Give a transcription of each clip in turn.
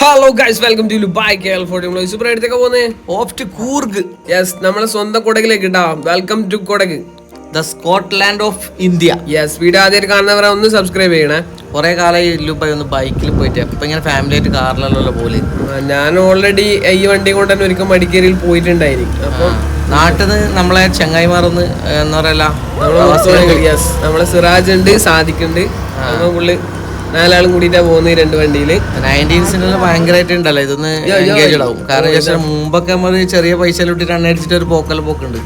Hello guys, welcome to Dubai KL 40 super എടുത്തേക്ക് പോകുന്നേ off to Coorg. Yes, നമ്മളെ സ്വന്തം കൊടകിലേക്ക് ഇടാം. Welcome to Kodagu, the Scotland of India. Yes. Video ആദ്യമായിട്ട് കാണുന്നവരെ ഒന്ന് സബ്സ്ക്രൈബ് ചെയ്യണേ. കുറെ കാലമായി ലുബായ് ഒന്ന് ബൈക്കിൽ പോയിട്ട് അപ്പൊ ഇങ്ങനെ ഫാമിലി ആയിട്ട് കാറിലല്ലോ പോലെ. ഞാൻ ഓൾറെഡി ഈ വണ്ടി കൊണ്ട് തന്നെ ഒരിക്കൽ മടിക്കേരിയിൽ പോയിട്ടുണ്ടായിരുന്നു. അപ്പം നാട്ടിൽ നിന്ന് നമ്മളെ ചങ്ങായിമാരൊന്ന് എന്താ പറയല, യെസ്, നമ്മളെ സിറാജ് ഉണ്ട്, സാദിഖുണ്ട്, പുള്ളി നാലാളും കൂടിയിട്ടാ പോകുന്നത് ഈ രണ്ട് വണ്ടിയില്. 90s ഭയങ്കരമായിട്ട് ഉണ്ടല്ലോ ഇതൊന്ന് എൻഗേജഡ് ആവും. കാരണം വെച്ചാൽ മുമ്പൊക്കെ നമ്മള് ചെറിയ പൈസ ഇട്ടിട്ട് എണ്ണടിച്ചിട്ട് ഒരു പോക്കുണ്ട്.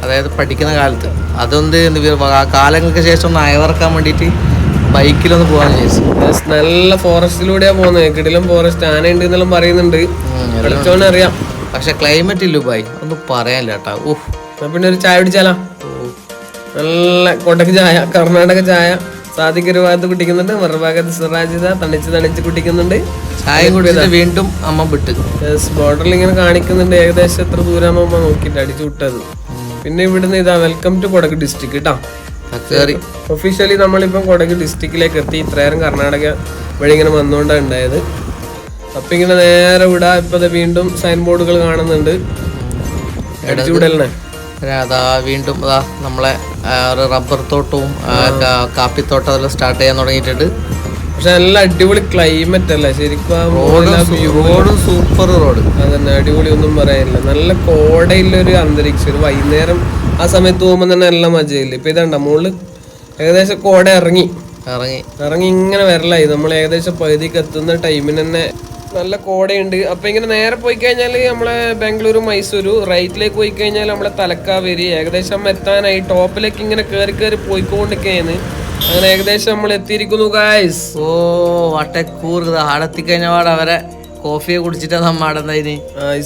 അതായത് പഠിക്കുന്ന കാലത്ത് അതൊന്ന് കാലങ്ങൾക്ക് ശേഷം ഒന്ന് അയവിറക്കാൻ വേണ്ടിട്ട് ബൈക്കിലൊന്ന് പോകാൻ വിചാരിച്ചു. നല്ല ഫോറസ്റ്റിലൂടെയാ പോകുന്നത്. കിടിലം ഫോറസ്റ്റ്, ആന ഉണ്ട് എന്നെല്ലാം പറയുന്നുണ്ട്, അറിയാം. പക്ഷെ ക്ലൈമറ്റ് ഇല്ല ബായ്, ഒന്നും പറയാനില്ല കേട്ടാ. പിന്നെ ഒരു ചായ കുടിച്ചാലോ? നല്ല കൊടക് ചായ, കർണാടക ചായ. സാദിഖ് ഒരു ഭാഗത്ത് കുടിക്കുന്നുണ്ട്, മറുഭാഗത്ത് സിറാജിത തണിച്ച് കുടിക്കുന്നുണ്ട്. ചായ കുടിച്ചിട്ട് വീണ്ടും അമ്മ വിട്ട് ബോർഡറിൽ ഇങ്ങനെ കാണിക്കുന്നുണ്ട് ഏകദേശം എത്ര ദൂരമാകുമ്പോ നോക്കിട്ട് അടിച്ചു വിട്ടത്. പിന്നെ ഇവിടുന്ന് ഇതാ വെൽക്കം ടു കൊടക് ഡിസ്ട്രിക്ട് കേട്ടോ. ഒഫീഷ്യലി നമ്മളിപ്പം കൊടക് ഡിസ്ട്രിക്റ്റിലേക്ക് എത്തി. ഇത്രയേരം കർണാടക വഴി ഇങ്ങനെ വന്നുകൊണ്ടാണ് ഉണ്ടായത്. അപ്പൊ ഇങ്ങനെ നേരെ വിടാ. ഇപ്പൊ വീണ്ടും സൈൻ ബോർഡുകൾ കാണുന്നുണ്ട്. അടിച്ചു വിടലേ. അതാ വീണ്ടും അതാ നമ്മളെ റബ്ബർ തോട്ടവും കാപ്പിത്തോട്ടം അതെല്ലാം സ്റ്റാർട്ട് ചെയ്യാൻ തുടങ്ങിയിട്ടുണ്ട്. പക്ഷെ നല്ല അടിപൊളി ക്ലൈമറ്റ് അല്ലേ ശരിക്കും. റോഡ് സൂപ്പർ റോഡ്, അതന്നെ, അടിപൊളി ഒന്നും പറയാനില്ല. നല്ല കോടയിലൊരു അന്തരീക്ഷം. ഒരു വൈകുന്നേരം ആ സമയത്ത് പോകുമ്പോൾ തന്നെ നല്ല മജയില്ല. ഇപ്പൊ ഇതാണ്ട മുകളിൽ ഏകദേശം കോട ഇറങ്ങി ഇങ്ങനെ വരലായി. നമ്മൾ ഏകദേശം പകുതിക്ക് എത്തുന്ന ടൈമിന് തന്നെ നല്ല കോടയുണ്ട്. അപ്പൊ ഇങ്ങനെ നേരെ പോയി കഴിഞ്ഞാൽ നമ്മളെ ബാംഗ്ലൂരു മൈസൂരു, റൈറ്റിലേക്ക് പോയി കഴിഞ്ഞാൽ നമ്മളെ തലക്കാവേരി. ഏകദേശം എത്താനായി. ടോപ്പിലേക്ക് ഇങ്ങനെ കയറി പോയിക്കൊണ്ടിരിക്കുകയാണ്. അങ്ങനെ ഏകദേശം നമ്മൾ എത്തിയിരിക്കുന്നു ഗായ്സ്. വട്ടക്കൂർ ആടെത്തിക്കഴിഞ്ഞപാട് അവരെ കോഫിയെ കുടിച്ചിട്ടാ നമ്മ ആടുന്നതിന്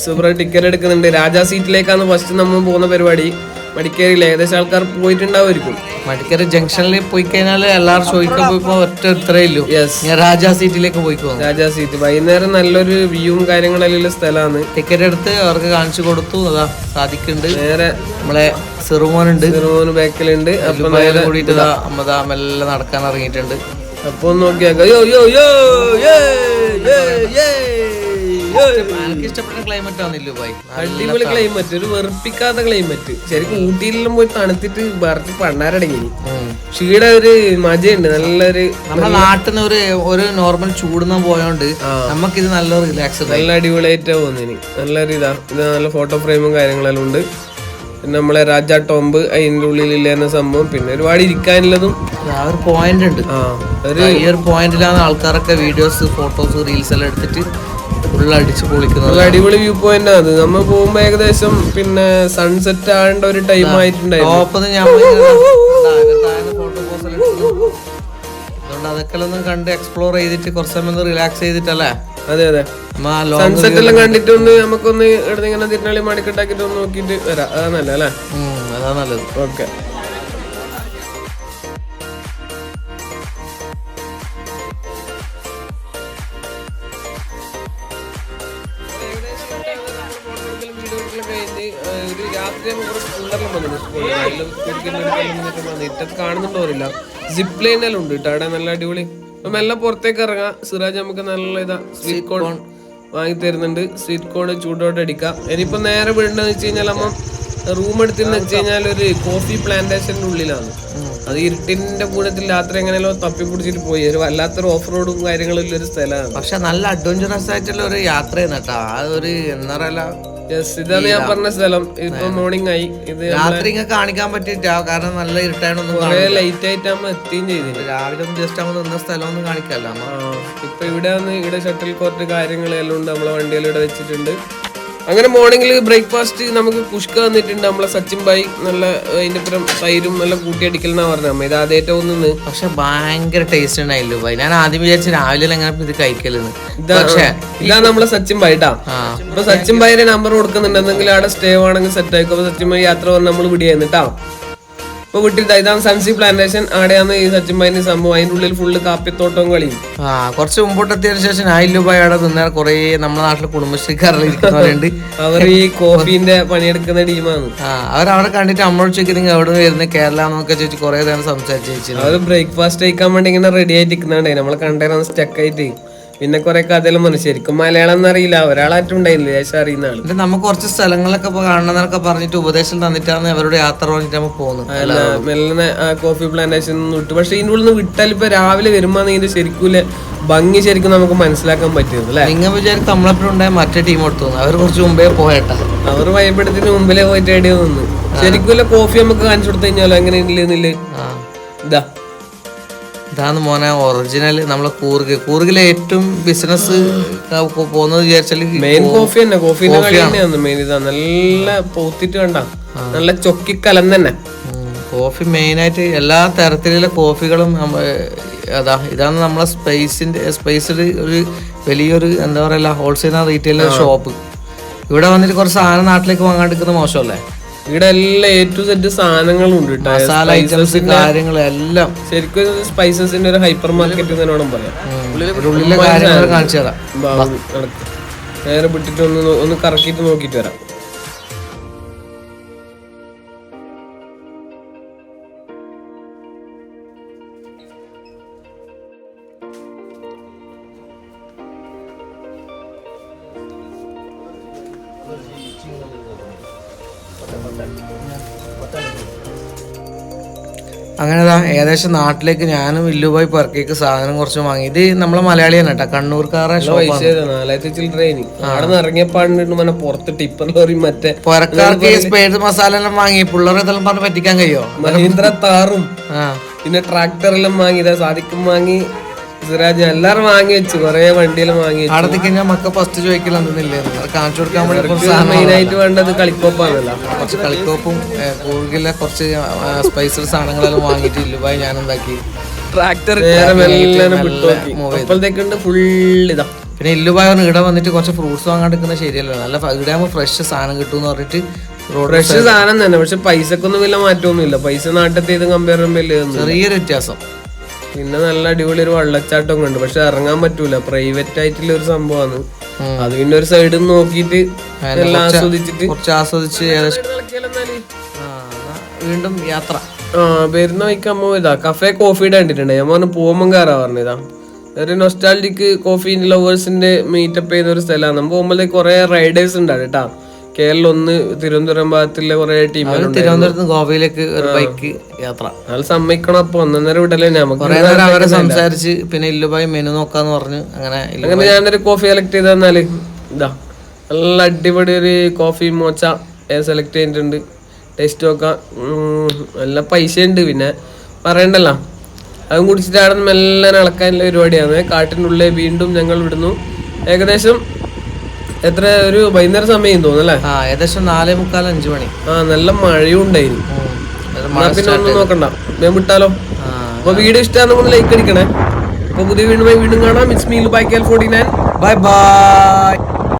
സൂപ്പർ ടിക്കറ്റ് എടുക്കുന്നുണ്ട്. രാജാ സീറ്റിലേക്കാണ് ഫസ്റ്റ് നമ്മൾ പോകുന്ന പരിപാടി. മടിക്കേരിയിൽ ഏകദേശം ആൾക്കാർ പോയിട്ടുണ്ടാവുമായിരിക്കും. മടിക്കേരി ജംഗ്ഷനിൽ പോയി കഴിഞ്ഞാൽ എല്ലാവരും ചോദിക്കാൻ പോയിപ്പോ ഒറ്റ ഇത്രേ ഇല്ലു. ഞാൻ രാജാ സീറ്റിലേക്ക് പോയിക്കോ. രാജാ സീറ്റ് വൈകുന്നേരം നല്ലൊരു വ്യൂവും കാര്യങ്ങളെല്ലാം സ്ഥലമാണ്. ടിക്കറ്റ് എടുത്ത് അവർക്ക് കാണിച്ചു കൊടുത്തു. അതാ സാധിക്കുന്നുണ്ട്. നേരെ നമ്മളെ സിറുമോനുണ്ട്, സിറുമോന് ബാക്കിലുണ്ട്. അപ്പൊ നേരെ കൂടിയിട്ട് അമ്മതാ മെല്ലെ നടക്കാൻ ഇറങ്ങിയിട്ടുണ്ട്. അപ്പൊ നോക്കിയാ എനിക്ക് ഇഷ്ടപ്പെട്ട ക്ലൈമറ്റ് ആണല്ലോ ഭായി. അടിപൊളി ക്ലൈമറ്റ്, ഒരു വെറുപ്പിക്കാത്ത ക്ലൈമറ്റ്. ശരിക്കും ഊട്ടിയിലെല്ലാം പോയി തണുത്തിട്ട് വറച്ച് പണ്ടാരടങ്ങി. ക്ഷീട ഒരു മജയുണ്ട്. നല്ലൊരു നമ്മുടെ നാട്ടിൽ നിന്ന് ഒരു നോർമൽ ചൂടുന്ന പോയോണ്ട് നമുക്കിത് നല്ല റിലാക്സ്, നല്ല അടിപൊളിയായിട്ടാ പോകുന്നതിന്. നല്ലൊരു ഇത് നല്ല ഫോട്ടോ ഫ്രെയിമും കാര്യങ്ങളെല്ലാം ഉണ്ട്. പിന്നെ നമ്മളെ രാജാ ടോംബ് അതിൻ്റെ ഉള്ളിലില്ലാന്ന സംഭവം. പിന്നെ ഒരുപാട് ഇരിക്കാനുള്ളതും ഒരു പോയിന്റ് ഉണ്ട്. ഈ ഒരു പോയിന്റിലാണ് ആൾക്കാരൊക്കെ വീഡിയോസ്, ഫോട്ടോസ്, റീൽസ് എല്ലാം എടുത്തിട്ട് അടിച്ചു പൊളിക്കുന്നത്. അടിപൊളി വ്യൂ പോയിന്റ് ആണ്. നമ്മൾ പോകുമ്പോ ഏകദേശം പിന്നെ സൺസെറ്റ് ആവേണ്ട ഒരു ടൈം ആയിട്ടുണ്ടായിരുന്നു. അതുകൊണ്ട് അതൊക്കെ ഒന്നും കണ്ട് എക്സ്പ്ലോർ ചെയ്തിട്ട് കുറച്ച് സമയം ഒന്ന് റിലാക്സ് ചെയ്തിട്ടല്ലേ. അതെ അതെ, സൺസെറ്റ് എല്ലാം കണ്ടിട്ടൊന്ന് നമുക്കൊന്ന് ഇവിടുന്ന് ഇങ്ങനെ തിരുനാളി മടിക്കെട്ടാക്കിട്ട് ഒന്ന് നോക്കിട്ട് വരാം. അതാ നല്ലത് അല്ലേ? അതാ നല്ലത്. ഓക്കെ. ഒരു രാത്രി ഇട്ടത് കാണുന്നുണ്ടോറില്ല. സിപ്പ് ലൈനെല്ലാം ഉണ്ട് കേട്ടോ അവിടെ. നല്ല അടിപൊളി. അപ്പം എല്ലാം പുറത്തേക്ക് ഇറങ്ങാം. സിറാജ് നമുക്ക് നല്ല ഇതാ സ്വീറ്റ് കോൺ വാങ്ങി തരുന്നുണ്ട്. സ്വീറ്റ് കോൺ ചൂടോട്ട് അടിക്കാം. ഇനിയിപ്പോ നേരെ വീണ്ടെന്ന് വെച്ച് കഴിഞ്ഞാൽ നമ്മ റൂം എടുത്തെന്ന് വെച്ച് കഴിഞ്ഞാൽ ഒരു കോഫി പ്ലാന്റേഷന്റെ ഉള്ളിലാണ്. അത് ഇരുട്ടിന്റെ കൂടത്തിൽ രാത്രി എങ്ങനെയല്ലോ തപ്പി പിടിച്ചിട്ട് പോയി. ഒരു വല്ലാത്തൊരു ഓഫ് റോഡും കാര്യങ്ങളും ഉള്ള ഒരു സ്ഥലമാണ്. പക്ഷെ നല്ല അഡ്വഞ്ചറസ് ആയിട്ടുള്ള ഒരു യാത്രയാണ് കേട്ടോ. ആ ഒരു എന്താ പറയാ, ഇതാണ് ഞാൻ പറഞ്ഞ സ്ഥലം. ഇപ്പൊ മോർണിംഗ് ആയി. ഇത് രാത്രി കാണിക്കാൻ പറ്റില്ല, കാരണം നല്ല ഇരുട്ടായിട്ടൊന്നും ലൈറ്റ് ആയിട്ടാകുമ്പോ എത്തുകയും ചെയ്തില്ല. രാവിലെ ഒന്ന് ജസ്റ്റ് ആവുമ്പോൾ നിന്ന സ്ഥലമൊന്നും കാണിക്കല്ല. ഇപ്പൊ ഇവിടെ ഷട്ടിൽ കോർട്ട് കാര്യങ്ങളെല്ലാം ഉണ്ട്. നമ്മളെ വണ്ടിയെല്ലാം ഇവിടെ വെച്ചിട്ടുണ്ട്. അങ്ങനെ മോർണിംഗിൽ ബ്രേക്ക്ഫാസ്റ്റ് നമുക്ക് കുഷ്ക വന്നിട്ടുണ്ട്. നമ്മളെ സച്ചിൻ ഭായി നല്ല അതിന്റെ പുറം തൈരും നല്ല കൂട്ടിയടിക്കൽ എന്നാ പറഞ്ഞ അമ്മ. ഇത് ആദ്യമായിട്ട് ഒന്നും, പക്ഷെ ഭയങ്കര ടേസ്റ്റ് ഉണ്ടായില്ലോ ഭായി. ഞാൻ ആദ്യം വിചാരിച്ചു രാവിലെ എങ്ങനെ ഇത് കഴിക്കലെന്ന്. ഇതാ നമ്മളെ സച്ചിൻ ഭായിട്ടാ. അപ്പൊ സച്ചിൻ ഭായിയുടെ നമ്പർ കൊടുക്കുന്നുണ്ടെങ്കിൽ അവിടെ സ്റ്റേ ആണെങ്കിൽ സെറ്റ് ആയിക്കോ. അപ്പൊ സച്ചിൻ ഭായി യാത്ര പറഞ്ഞ് നമ്മൾ വിടിയാന്നിട്ടാ. ഇപ്പൊ വിട്ടിട്ട് ഇതാണ് സൺസി പ്ലാന്റേഷൻ. അവിടെയാണ് ഈ സച്ചിൻ ഭായിന്റെ സംഭവം. അതിന്റെ ഉള്ളിൽ ഫുള്ള് കാപ്പിത്തോട്ടവും കളിയും. കുറച്ച് മുമ്പോട്ട് എത്തിയതിനു ശേഷം ആയില്ലുബായി അവിടെ നിന്നാൽ കുറെ നമ്മുടെ നാട്ടിലെ കുടുംബശ്രീക്കാരിൽ ഇരിക്കുന്നവരുണ്ട്. അവർ ഈ കോഫീന്റെ പണിയെടുക്കുന്ന ടീമാണ്. അവരവിടെ കണ്ടിട്ട് നമ്മളോട് ചോദിക്കുന്നത് എവിടെ വരുന്നത്, കേരള എന്നൊക്കെ ചോദിച്ചു കുറെ നേരം സംസാരിച്ചു. അവർ ബ്രേക്ക്ഫാസ്റ്റ് കഴിക്കാൻ വേണ്ടി ഇങ്ങനെ റെഡി ആയിട്ട് നിൽക്കുന്നുണ്ടായി. നമ്മളെ കണ്ടേരാന്ന് സ്റ്റക്ക് ആയിട്ട് പിന്നെ കുറെ കഥയെല്ലാം പറഞ്ഞു. ശരിക്കും മലയാളം ഒന്നും അറിയില്ല, ഒരാളായിട്ടും ഉണ്ടായില്ല, ദേശം അറിയുന്ന ആള്. എന്നിട്ട് നമുക്ക് കുറച്ച് സ്ഥലങ്ങളൊക്കെ കാണണമെന്നൊക്കെ പറഞ്ഞിട്ട് ഉപദേശം തന്നിട്ടാണ് അവരുടെ യാത്ര പറഞ്ഞിട്ട് നമ്മൾ പോകുന്നത്. മെല്ലനെ ആ കോഫി പ്ലാന്റേഷൻ വിട്ടു. പക്ഷെ ഇതിൻ്റെ ഉള്ളിൽ നിന്ന് വിട്ടാൽ ഇപ്പൊ രാവിലെ വരുമ്പോ ഇതിന്റെ ശരിക്കും ഭംഗി ശരിക്കും നമുക്ക് മനസ്സിലാക്കാൻ പറ്റിയത് അല്ലെ. നിങ്ങൾ വിചാരിക്കും നമ്മളെപ്പോഴും ഉണ്ടായ മറ്റേ ടീം എടുത്തു, അവർ കുറച്ച് മുമ്പേ പോയേട്ടാ. അവർ വൈബെടുത്തിന് മുമ്പിലേ പോയിട്ട് എവിടെയോ നിന്ന് ശരിക്കും കോഫി നമുക്ക് കാണിച്ചു കൊടുത്തു കഴിഞ്ഞാലോ എങ്ങനെ ഇല്ലെന്നില്ലേ. ഇതാണ് മോനെ ഒറിജിനൽ നമ്മളെ കൂർഗിലെ ഏറ്റവും ബിസിനസ് പോകുന്നത് വിചാരിച്ചാല് മെയിൻ കോഫി തന്നെ. കോഫിന്റെ കളി തന്നെയാണ് മെയിൻ. ഇതാ നല്ല പോത്തിട്ട് കണ്ട, നല്ല ചൊക്കിക്കലം തന്നെ. കോഫി മെയിനായിട്ട് എല്ലാ തരത്തിലുള്ള കോഫികളും ഇതാണ് നമ്മളെ സ്പേസിൽ ഒരു വലിയൊരു എന്താ പറയല്ല ഹോൾസെയിൽ റീറ്റെയിൽ ഷോപ്പ്. ഇവിടെ വന്നിട്ട് കുറച്ച് സാധനം നാട്ടിലേക്ക് വാങ്ങാണ്ടിരിക്കുന്നത് മോശമല്ലേ. ഇവിടെ എല്ലാം A to Z സാധനങ്ങളും ഉണ്ട്, മസാല ഐറ്റംസ് കാര്യങ്ങളെല്ലാം. ശരിക്കും സ്പൈസസിന്റെ ഒരു ഹൈപ്പർ മാർക്കറ്റ് തന്നെ പറയാം. ഉള്ളിലെ കാര്യങ്ങൾ കാണിച്ചു തരാം. നേരെ വിട്ടിട്ട് ഒന്ന് കറക്കിയിട്ട് നോക്കിട്ട് വരാം. അങ്ങനെ ഏകദേശം നാട്ടിലേക്ക് ഞാനും വില്ലുപോയി പെർക്കേക്ക് സാധനം കുറച്ച് വാങ്ങി. ഇത് നമ്മളെ മലയാളിയാണ് കേട്ടോ, കണ്ണൂർക്കാരെ പുറത്ത് ടിപ്പർ ലോറി മറ്റേ പുറക്കാർക്ക് സ്പേഡ് മസാല എല്ലാം വാങ്ങി. പിള്ളേരെ ഇതെല്ലാം പറഞ്ഞ് പറ്റിക്കാൻ കഴിയോ? മഹീന്ദ്ര താറും പിന്നെ ട്രാക്ടറെല്ലാം വാങ്ങി, സാധിക്കും വാങ്ങി, സിറാജ് എല്ലാരും വാങ്ങി വെച്ചു. കൊറേ വണ്ടിയെല്ലാം വാങ്ങി വെച്ചു. അവിടെ കഴിഞ്ഞാൽ മക്ക ഫസ്റ്റ് ചോദിക്കലെന്നില്ലേ കാണിച്ചു കൊടുക്കാൻ വേണ്ടി മെയിനായിട്ട് വേണ്ടത് കളിക്കോപ്പാണല്ലോ. കുറച്ച് കളിക്കോപ്പും കൂർഗിലെ കുറച്ച് സ്പൈസൽ സാധനങ്ങളെല്ലാം വാങ്ങിയിട്ട് ഇല്ലുബായി ഞാൻ എന്താക്കി ട്രാക്ടർ ഫുള്ള് ഇതാ. പിന്നെ ഇല്ലുബായി ഇവിടെ വന്നിട്ട് കുറച്ച് ഫ്രൂട്ട്സ് വാങ്ങാണ്ടിരിക്കുന്നത് ശരിയല്ലോ. നല്ല ഇവിടെ ആകുമ്പോൾ ഫ്രഷ് സാധനം കിട്ടും പറഞ്ഞിട്ട് ഫ്രഷ് സാധനം തന്നെ. പക്ഷെ പൈസക്കൊന്നും വലിയ മാറ്റമൊന്നുമില്ല. പൈസ നാട്ടിലത്തെ ഇത് കമ്പയർ ചെയ്യുമ്പോൾ ചെറിയൊരു വ്യത്യാസം. പിന്നെ നല്ല അടിപൊളി ഒരു വെള്ളച്ചാട്ടം ഉണ്ട്. പക്ഷെ ഇറങ്ങാൻ പറ്റൂല, പ്രൈവറ്റ് ആയിട്ടുള്ള ഒരു സംഭവമാണ് അത്. പിന്നെ ഒരു സൈഡിൽ നോക്കിയിട്ട് എല്ലാം ആസ്വദിച്ചിട്ട് കുറച്ച് ആസ്വദിച്ച് വീണ്ടും യാത്ര. വരുന്ന വയ്ക്കുമ്പോ ഇതാ കഫേ കോഫിയുടെ കണ്ടിട്ടുണ്ട്. ഞാൻ പറഞ്ഞു പോകുമ്പോൾ കയറാ പറഞ്ഞതാ. ഒരു നൊസ്റ്റാൾജിക് കോഫി ലവേഴ്സിന്റെ മീറ്റപ്പ് ചെയ്യുന്ന ഒരു സ്ഥലമാണ്. നമ്മൾ പോകുമ്പോഴത്തേക്ക് കുറെ റൈഡേഴ്സ് ഉണ്ടാവും കേട്ടാ. കേരളം 1 തിരുവനന്തപുരം ഭാഗത്തുള്ള കുറെ ടീമുകളുണ്ട്. തിരുവനന്തപുരത്ത് ഗോവയിലേക്ക് ഒരു ബൈക്ക് യാത്ര. അത് സമ്മതിക്കണം. അപ്പൊ 1.5 വിടല്ലേ നമുക്ക് അവരെ സംസാരിച്ച് പിന്നെ ഇല്ലുബായി മെനു നോക്കാന്ന് പറഞ്ഞു. അങ്ങനെ ഞാനൊരു കോഫി സെലക്ട് ചെയ്ത് തന്നാല് ഇതാ നല്ല അടിപൊളി ഒരു കോഫി മോച്ച സെലക്ട് ചെയ്തിട്ടുണ്ട്. ടേസ്റ്റ് നോക്കാം. നല്ല പൈസ ഉണ്ട്, പിന്നെ പറയണ്ടല്ലോ. അതും കുടിച്ചിട്ട് അവിടെ നിന്ന് മെല്ലെ ഇളക്കാനുള്ള പരിപാടിയാണ്. കാട്ടിനുള്ളിൽ വീണ്ടും ഞങ്ങൾ വിടുന്നു. ഏകദേശം എത്ര ഒരു വൈകുന്നേരം സമയം തോന്നുന്നല്ലേ? ഏകദേശം 4:45 മണി. നല്ല മഴയും ഉണ്ടായിരുന്നു. പിന്നെ ഒന്നും നോക്കണ്ട, ഞാൻ വിട്ടാലോ. അപ്പൊ വീഡിയോ ഇഷ്ടമാണെന്ന് ലൈക്ക് അടിക്കണേ. അപ്പൊ പുതിയ വീണ്ടും കാണാം. It's me Lubai KL49. Bye by.